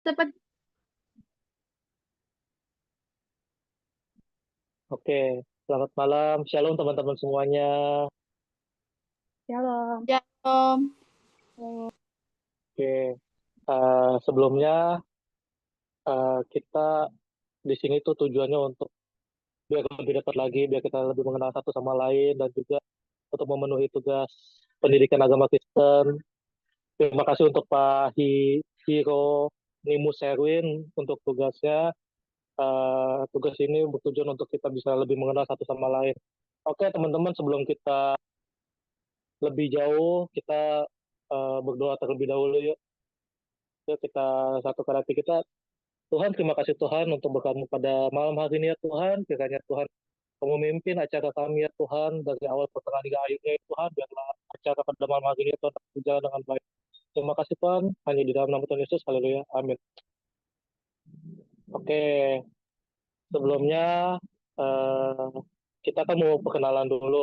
Cepat. Oke, selamat malam. Shalom teman-teman semuanya. Shalom. Ya, Om. Oke, sebelumnya kita di sini tuh tujuannya untuk biar lebih dekat lagi, biar kita lebih mengenal satu sama lain, dan juga untuk memenuhi tugas pendidikan agama Kristen. Terima kasih untuk Pak Hiro Nimus Erwin untuk tugasnya. Tugas ini bertujuan untuk kita bisa lebih mengenal satu sama lain. Oke, teman-teman, sebelum kita lebih jauh, kita berdoa terlebih dahulu yuk. Yuk kita satukan hati kita. Tuhan, terima kasih Tuhan untuk berkamu pada malam hari ini ya Tuhan. Kiranya Tuhan kamu memimpin acara kami ya Tuhan dari awal pertengahan hingga akhirnya ya Tuhan. Biarlah acara pada malam hari ini ya Tuhan berjalan dengan baik. Terima kasih Tuhan. Hanya di dalam nama Tuhan Yesus. Haleluya. Amin. Oke, sebelumnya eh, kita kan mau perkenalan dulu.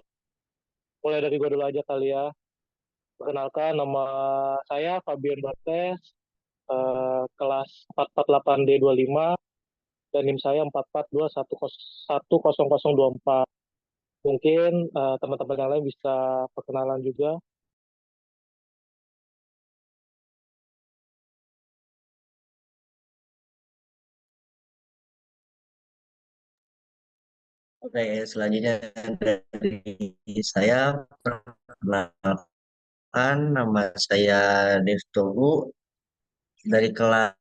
Mulai dari gue dulu aja kali ya. Perkenalkan, nama saya Fabian Bartes, kelas 448D25, dan NIM saya 442100024. Mungkin teman-teman yang lain bisa perkenalan juga. Oke, selanjutnya dari saya perkenalkan nama saya Devtogu dari kelas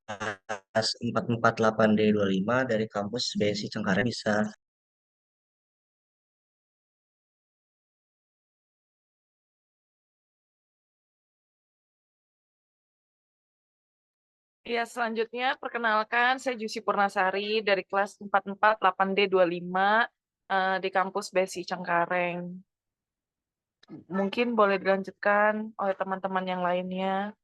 448D25 dari kampus BSI Cengkareng bisa. Ya, selanjutnya perkenalkan saya Jusi Purnasari dari kelas 448D25 di kampus BSI Cengkareng. Mungkin boleh dilanjutkan oleh teman-teman yang lainnya.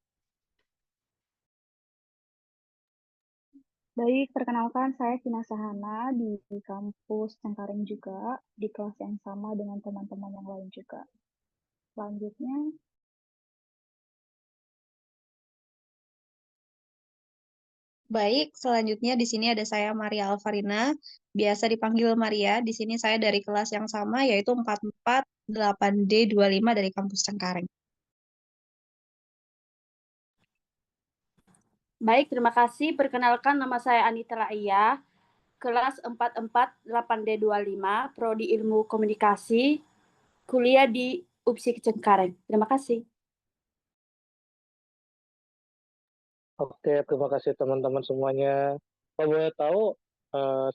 Baik, perkenalkan saya Sina Sahana di kampus Cengkareng juga, di kelas yang sama dengan teman-teman yang lain juga. Selanjutnya, Baik, selanjutnya di sini ada saya Maria Alfarina, biasa dipanggil Maria. Di sini saya dari kelas yang sama yaitu 448D25 dari kampus Cengkareng. Baik, terima kasih. Perkenalkan nama saya Anita Raia, kelas 448D25, Prodi Ilmu Komunikasi, kuliah di UPSI Cengkareng. Terima kasih. Oke, terima kasih teman-teman semuanya. Kalau boleh tahu,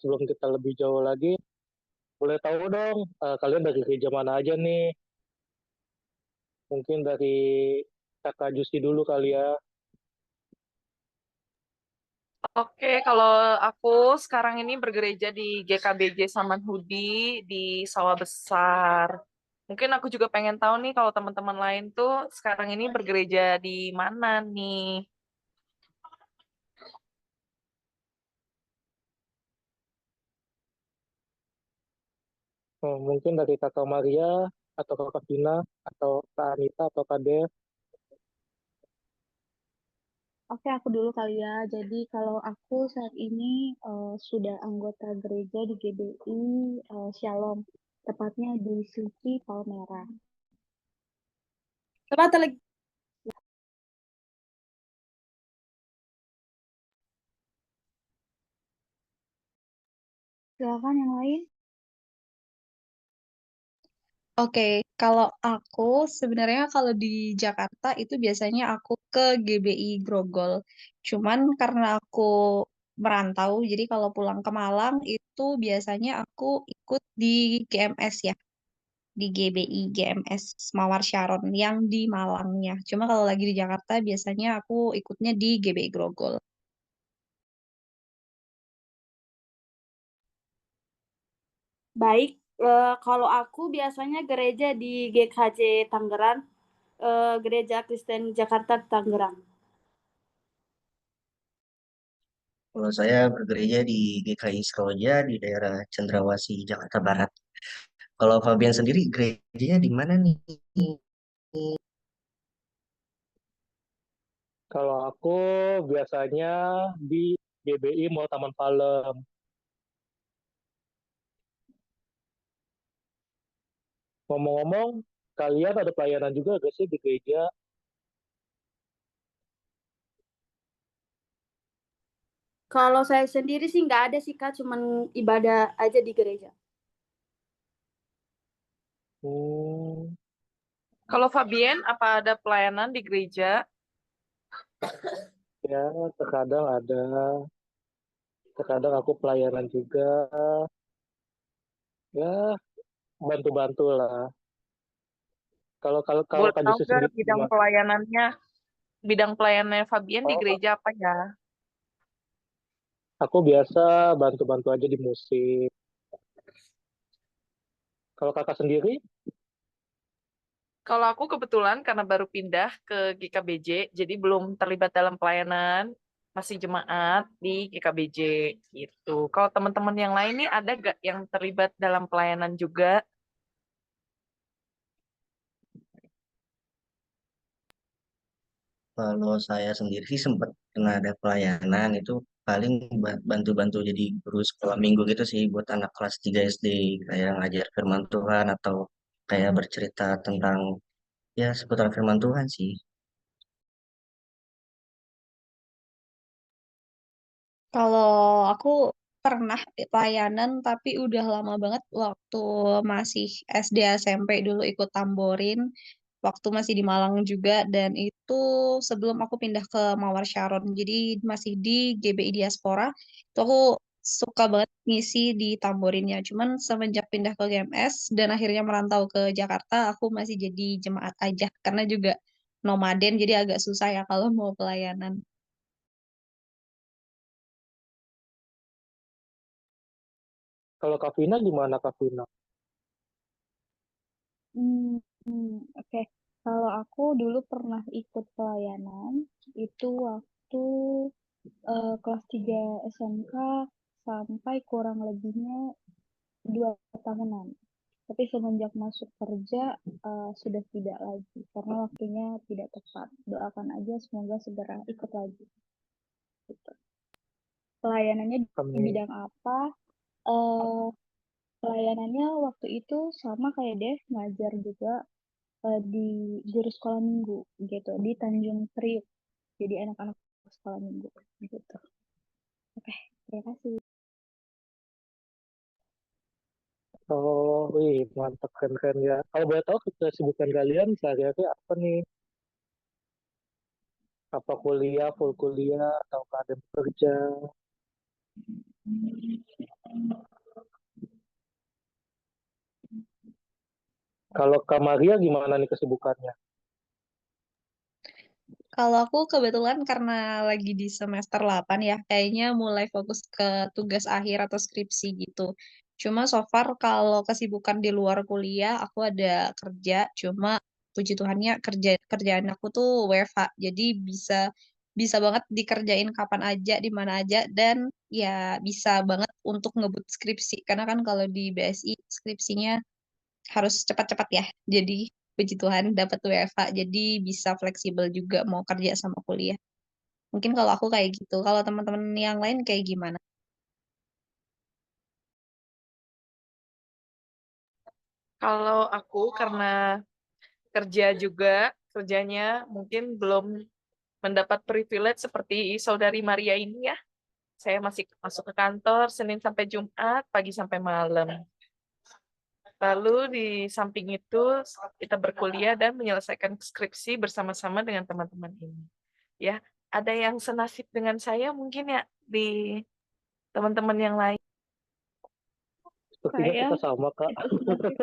sebelum kita lebih jauh lagi, boleh tahu dong, kalian dari gereja mana aja nih? Mungkin dari kakak Justi dulu kali ya. Oke, kalau aku sekarang ini bergereja di GKBJ Samanhudi di Sawah Besar. Mungkin aku juga pengen tahu nih kalau teman-teman lain tuh sekarang ini bergereja di mana nih? Mungkin dari kakak Maria, atau kakak Vina, atau kak Anita, atau kak Dev. oke aku dulu kali ya. Jadi kalau aku saat ini sudah anggota gereja di GBI Shalom, tepatnya di Sleepy Palmera. Selamat lagi. Silakan yang lain. Oke, kalau aku sebenarnya kalau di Jakarta itu biasanya aku ke GBI Grogol. Cuman karena aku merantau, jadi kalau pulang ke Malang itu biasanya aku ikut di GMS ya, di GBI GMS Mawar Sharon yang di Malangnya. Cuma kalau lagi di Jakarta biasanya aku ikutnya di GBI Grogol. Baik, kalau aku biasanya gereja di GKJ Tangerang, Gereja Kristen Jakarta Tangerang. Kalau saya bergereja di GKI Seroja di daerah Cendrawasih, Jakarta Barat. Kalau Fabian sendiri gerejanya di mana nih? Kalau aku biasanya di GBI Mall Taman Palem. Ngomong-ngomong, kalian ada pelayanan juga gak sih di gereja? Kalau saya sendiri sih nggak ada sih Kak, cuman ibadah aja di gereja. Hmm, Kalau Fabien, apa ada pelayanan di gereja? ya, terkadang ada, terkadang aku pelayanan juga. Ya, bantu-bantu lah. Kalau kalau kalau Boleh Kak tahu Jusi nggak sendiri gimana? bidang pelayanannya Fabien di Oh, gereja apa ya? aku biasa bantu-bantu aja di musik. Kalau kakak sendiri, Kalau aku kebetulan karena baru pindah ke GKBJ, jadi belum terlibat dalam pelayanan, masih jemaat di GKBJ gitu. Kalau teman-teman yang lain nih ada gak yang terlibat dalam pelayanan juga? Kalau saya sendiri sih sempat pernah ada pelayanan itu paling bantu-bantu jadi guru sekolah minggu gitu sih buat anak kelas 3 SD kayak ngajar firman Tuhan atau kayak bercerita tentang ya seputar firman Tuhan sih. Kalau aku pernah pelayanan tapi udah lama banget waktu masih SD SMP dulu ikut tamborin waktu masih di Malang juga dan itu sebelum aku pindah ke Mawar Sharon. Jadi masih di GBI Diaspora itu aku suka banget ngisi di tamborinnya. Cuman semenjak pindah ke GMS dan akhirnya merantau ke Jakarta aku masih jadi jemaat aja karena juga nomaden jadi agak susah ya kalau mau pelayanan. kalau Kak Vina gimana Kak Vina? Hmm, oke. Kalau aku dulu pernah ikut pelayanan, itu waktu kelas 3 SMK sampai kurang lebihnya 2 tahunan. Tapi semenjak masuk kerja sudah tidak lagi karena waktunya tidak tepat. Doakan aja semoga segera ikut lagi. Gitu. Pelayanannya di Kami, bidang apa? Eh, Pelayanannya waktu itu sama kayak deh ngajar juga di guru sekolah minggu gitu di Tanjung Priuk. Jadi anak-anak sekolah minggu gitu. Oke, terima kasih. oh, wih, mantap keren-keren ya. Kalau boleh tahu kesibukan kalian sehari-hari apa nih? Apa kuliah, full kuliah, atau ada bekerja? Kalau Kak Maria gimana nih kesibukannya? Kalau aku kebetulan karena lagi di semester 8 ya, kayaknya mulai fokus ke tugas akhir atau skripsi gitu. Cuma so far kalau kesibukan di luar kuliah, aku ada kerja, cuma puji Tuhannya kerjaan aku tuh WFH, jadi bisa bisa banget dikerjain kapan aja, di mana aja, dan ya bisa banget untuk ngebut skripsi. Karena kan kalau di BSI skripsinya harus cepat-cepat ya. Jadi puji Tuhan dapat WFH jadi bisa fleksibel juga mau kerja sama kuliah. Mungkin kalau aku kayak gitu. Kalau teman-teman yang lain kayak gimana? Kalau aku karena kerja juga, kerjanya mungkin belum mendapat privilege seperti saudari Maria ini ya. Saya masih masuk ke kantor Senin sampai Jumat, pagi sampai malam. Lalu di samping itu kita berkuliah dan menyelesaikan skripsi bersama-sama dengan teman-teman ini. Ya, ada yang senasib dengan saya mungkin ya di teman-teman yang lain. Sepertinya Saya kita sama, Kak. itu nasib.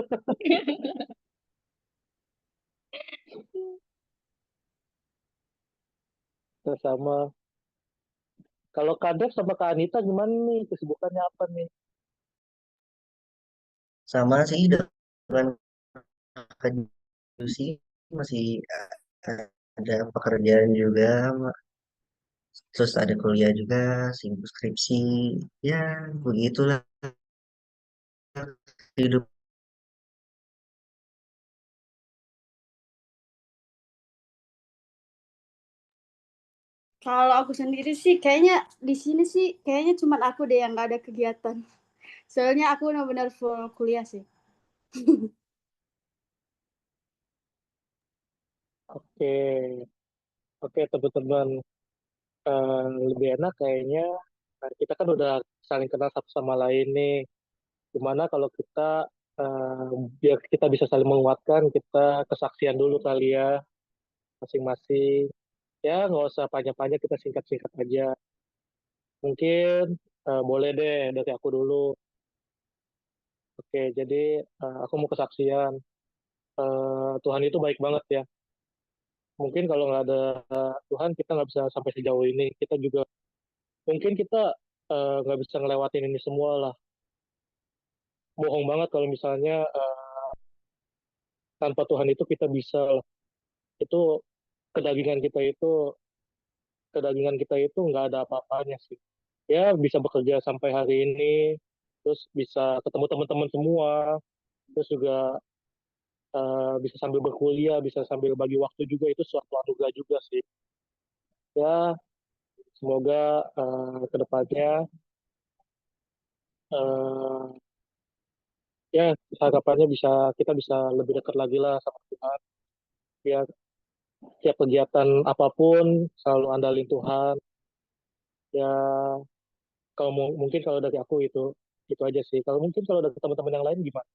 Kita sama. Kalau Kak Dev sama Kak Anita gimana nih? Kesibukannya apa nih? Sama sih dengan sih masih ada pekerjaan juga, terus ada kuliah juga, sibuk skripsi, ya begitulah hidup. Kalau aku sendiri sih kayaknya di sini sih kayaknya cuma aku deh yang nggak ada kegiatan. Soalnya aku benar-benar full kuliah sih. Oke, oke teman-teman. Lebih enak kayaknya kita kan udah saling kenal satu sama lain nih. Gimana kalau kita eh, biar kita bisa saling menguatkan, kita kesaksian dulu kali ya masing-masing. Ya nggak usah panjang-panjang, kita singkat-singkat aja. Mungkin boleh deh dari aku dulu. Oke, jadi aku mau kesaksian. Tuhan itu baik banget ya. Mungkin kalau nggak ada Tuhan, kita nggak bisa sampai sejauh ini. Kita juga mungkin kita nggak bisa ngelewatin ini semua lah. Bohong banget kalau misalnya tanpa Tuhan itu kita bisa lah. Itu kedagingan kita itu kedagingan kita itu nggak ada apa-apanya sih. Ya bisa bekerja sampai hari ini, terus bisa ketemu teman-teman semua, terus juga bisa sambil berkuliah, bisa sambil bagi waktu juga, itu suatu anugerah juga sih. Ya semoga kedepannya eh, ya harapannya kita bisa lebih dekat lagi lah sama Tuhan. Ya tiap kegiatan apapun selalu andalin Tuhan. Ya kalau mungkin kalau dari aku itu aja sih. Kalau mungkin kalau dari teman-teman yang lain gimana?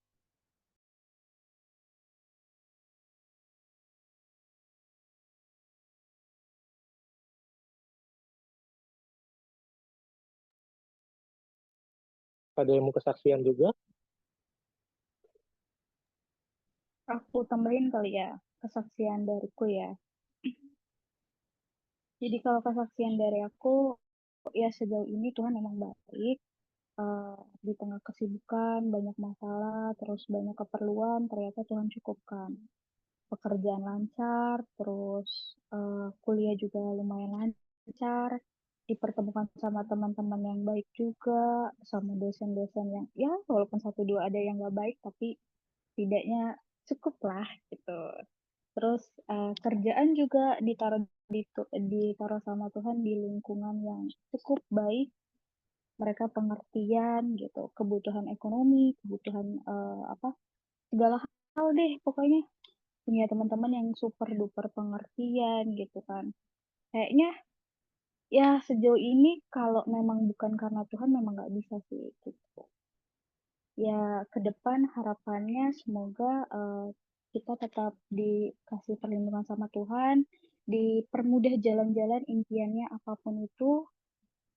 Ada yang mau kesaksian juga? Aku tambahin kali ya kesaksian dariku ya. Jadi kalau kesaksian dari aku, ya sejauh ini Tuhan memang baik. Di tengah kesibukan, banyak masalah, terus banyak keperluan, ternyata Tuhan cukupkan. Pekerjaan lancar, terus kuliah juga lumayan lancar, dipertemukan sama teman-teman yang baik juga, sama dosen-dosen yang ya walaupun satu dua ada yang nggak baik, tapi setidaknya cukup lah gitu. Terus kerjaan juga ditaruh sama Tuhan di lingkungan yang cukup baik, mereka pengertian gitu, kebutuhan ekonomi, kebutuhan apa segala hal deh pokoknya punya teman-teman yang super duper pengertian gitu kan. Kayaknya ya sejauh ini kalau memang bukan karena Tuhan memang nggak bisa sih gitu. Ya ke depan harapannya semoga kita tetap dikasih perlindungan sama Tuhan, dipermudah jalan-jalan impiannya apapun itu,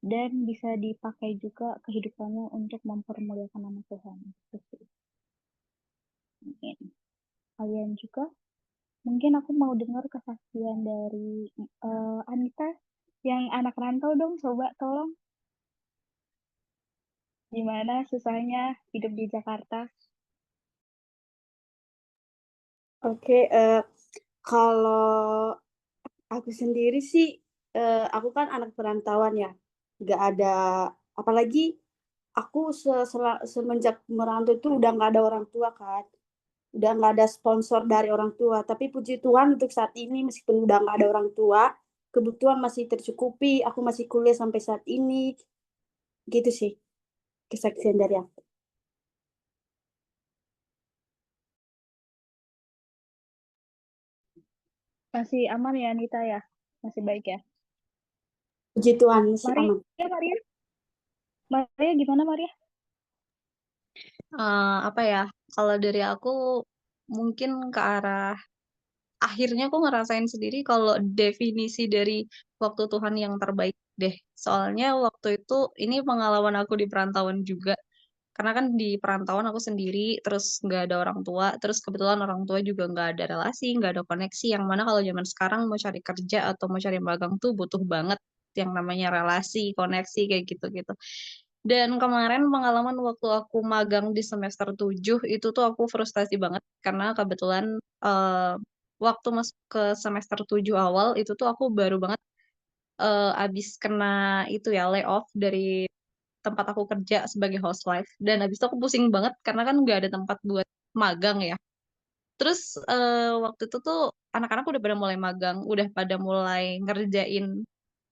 dan bisa dipakai juga kehidupannya untuk mempermuliakan nama Tuhan. Gitu sih. Mungkin kalian juga. Mungkin aku mau dengar kesaksian dari Anita yang anak rantau dong, coba tolong. Gimana susahnya hidup di Jakarta? Oke, kalau aku sendiri sih, aku kan anak perantauan ya, nggak ada apalagi aku semenjak merantau itu udah nggak ada orang tua kan, udah nggak ada sponsor dari orang tua. Tapi puji Tuhan untuk saat ini meskipun udah nggak ada orang tua, kebutuhan masih tercukupi, aku masih kuliah sampai saat ini, gitu sih kesaksian dari aku. Masih aman ya Anita ya? Masih baik ya? Puji Tuhan masih Maria, aman. Maria, Maria gimana Maria? Apa ya? Kalau dari aku mungkin ke arah akhirnya aku ngerasain sendiri kalau definisi dari waktu Tuhan yang terbaik deh. Soalnya waktu itu ini pengalaman aku di perantauan juga. Karena kan di perantauan aku sendiri, terus nggak ada orang tua, terus kebetulan orang tua juga nggak ada relasi, nggak ada koneksi, yang mana kalau zaman sekarang mau cari kerja atau mau cari magang tuh butuh banget yang namanya relasi, koneksi, kayak gitu-gitu. Dan kemarin pengalaman waktu aku magang di semester 7 itu tuh aku frustasi banget, karena kebetulan eh, waktu masuk ke semester 7 awal, itu tuh aku baru banget abis kena itu ya, layoff dari tempat aku kerja sebagai housewife, dan habis itu aku pusing banget karena kan nggak ada tempat buat magang ya. Terus waktu itu tuh anak-anak udah pada mulai magang, udah pada mulai ngerjain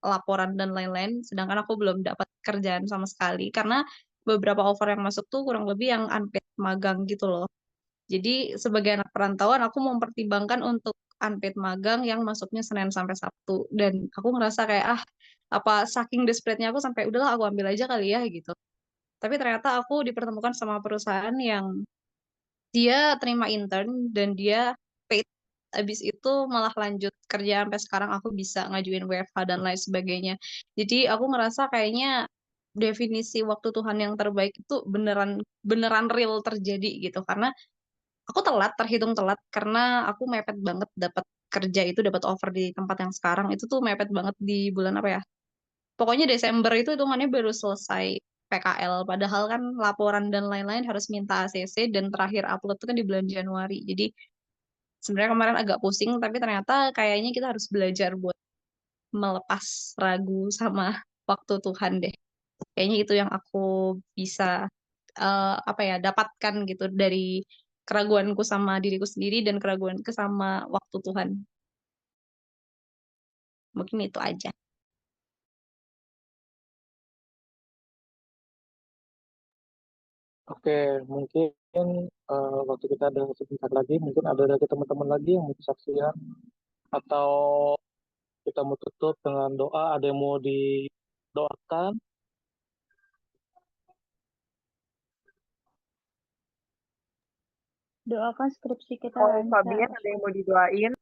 laporan dan lain-lain, sedangkan aku belum dapat kerjaan sama sekali karena beberapa offer yang masuk tuh kurang lebih yang unpaid magang gitu loh. Jadi sebagai anak perantauan aku mempertimbangkan untuk unpaid magang yang masuknya Senin sampai Sabtu dan aku ngerasa kayak apa saking desperate-nya aku sampai udahlah aku ambil aja kali ya gitu. Tapi ternyata aku dipertemukan sama perusahaan yang dia terima intern dan dia paid. Abis itu malah lanjut kerja sampai sekarang aku bisa ngajuin WFH dan lain sebagainya. Jadi aku ngerasa kayaknya definisi waktu Tuhan yang terbaik itu beneran beneran real terjadi gitu karena aku telat, terhitung telat karena aku mepet banget dapat kerja itu, dapat offer di tempat yang sekarang itu tuh mepet banget di bulan apa ya? Pokoknya Desember itu hitungannya baru selesai PKL, padahal kan laporan dan lain-lain harus minta ACC dan terakhir upload itu kan di bulan Januari. Jadi sebenarnya kemarin agak pusing, tapi ternyata kayaknya kita harus belajar buat melepas ragu sama waktu Tuhan deh. Kayaknya itu yang aku bisa apa ya dapatkan gitu dari keraguanku sama diriku sendiri dan keraguanku sama waktu Tuhan. Mungkin itu aja. Oke, mungkin waktu kita ada sebentar lagi, mungkin ada dari teman-teman lagi yang mau kesaksian atau kita mau tutup dengan doa. Ada yang mau didoakan? Doakan skripsi kita Oh, Fabian lancar. ada yang mau didoain?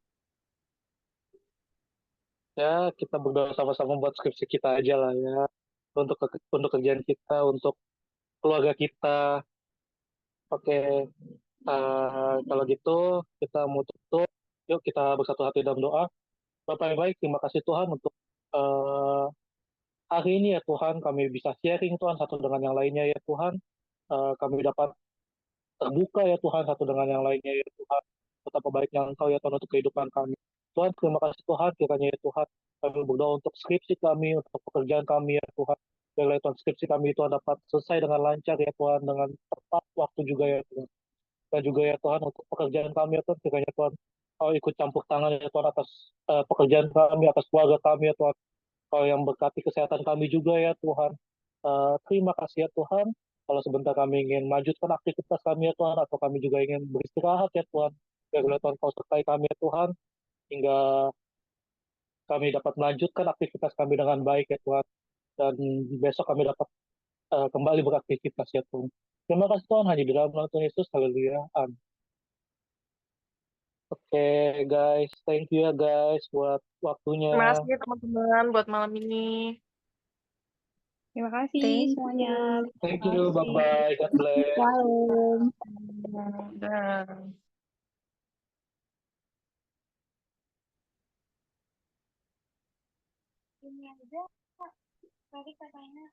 Ya, kita berdoa sama-sama buat skripsi kita aja lah ya. Untuk kerjaan kita, untuk keluarga kita. Oke, kalau gitu kita mau tutup. Yuk kita bersatu hati dalam doa. Bapak yang baik, terima kasih Tuhan untuk eh, hari ini ya Tuhan. Kami bisa sharing Tuhan satu dengan yang lainnya ya Tuhan. Kami dapat terbuka ya Tuhan satu dengan yang lainnya ya Tuhan. Betapa baiknya Engkau ya Tuhan untuk kehidupan kami. Tuhan, terima kasih Tuhan kiranya ya Tuhan. Kami berdoa untuk skripsi kami, untuk pekerjaan kami ya Tuhan. Biarlah Tuhan skripsi kami Tuhan dapat selesai dengan lancar ya Tuhan, dengan tepat waktu juga ya Tuhan. Dan juga ya Tuhan untuk pekerjaan kami ya Tuhan, kiranya Tuhan Kau ikut campur tangan ya Tuhan atas pekerjaan kami, atas keluarga kami ya Tuhan. Kau yang berkati kesehatan kami juga ya Tuhan. Terima kasih ya Tuhan. Kalau sebentar kami ingin melanjutkan aktivitas kami ya Tuhan, atau kami juga ingin beristirahat ya Tuhan. Biarlah Tuhan Kau sertai kami ya Tuhan, hingga kami dapat melanjutkan aktivitas kami dengan baik ya Tuhan. Dan besok kami dapat kembali beraktivitas ya Tuhan. Terima kasih Tuhan, hanya di dalam nama Tuhan Yesus. Haleluya. Amin. Oke guys, thank you ya guys buat waktunya. Terima kasih teman-teman buat malam ini. Terima kasih Thank semuanya. you. Terima Thank you, kasih. bye-bye, God bless. Shalom. Dan Ini aja tadi katanya